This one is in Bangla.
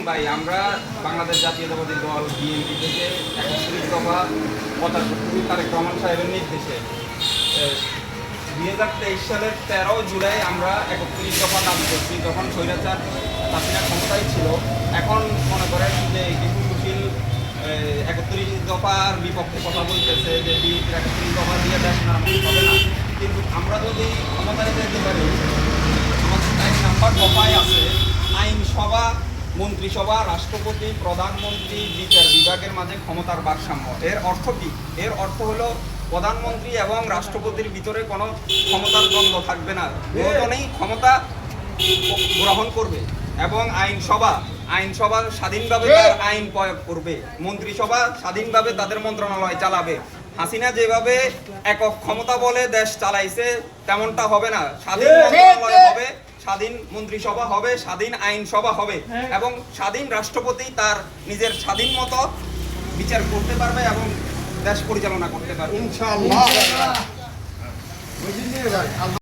ভাই আমরা বাংলাদেশ জাতীয়তাবাদী দল বিএনপি থেকে 31 দফা 75 তারেক রহমান সাহেবের নির্দেশে 2023 সালের 13 জুলাই আমরা 31 দফা দাবি করছি। যখন স্বৈরাচার হাসিনা ক্ষমতায় ছিল, এখন মনে করেন যে কিছু সুশীল 31 দফার বিপক্ষে কথা বলতেছে যে বিএনপির 31 দফা দিয়ে দেশ মেরামত হবে না। কিন্তু আমরা যদি ক্ষমতায় যেতে পারি, আমাদের 1 নাম্বার দফায় আছে আইনসভা, মন্ত্রিসভা, রাষ্ট্রপতি, প্রধানমন্ত্রী, বিচার বিভাগের মাঝে ক্ষমতার ভারসাম্য। এর অর্থ কি? এর অর্থ হলো প্রধানমন্ত্রী এবং রাষ্ট্রপতির ভিতরে কোনো ক্ষমতার দ্বন্দ্ব থাকবে না, দুজনেই ক্ষমতা গ্রহণ করবে। এবং আইনসভা স্বাধীনভাবে তার আইন প্রয়োগ করবে, মন্ত্রিসভা স্বাধীনভাবে তাদের মন্ত্রণালয় চালাবে। হাসিনা যেভাবে একক ক্ষমতা বলে দেশ চালাইছে তেমনটা হবে না। স্বাধীন মন্ত্রণালয় হবে, স্বাধীন মন্ত্রিসভা হবে, স্বাধীন আইনসভা হবে এবং স্বাধীন রাষ্ট্রপতি তার নিজের স্বাধীন মতো বিচার করতে পারবে এবং দেশ পরিচালনা করতে পারবে। ইনশাআল্লাহ।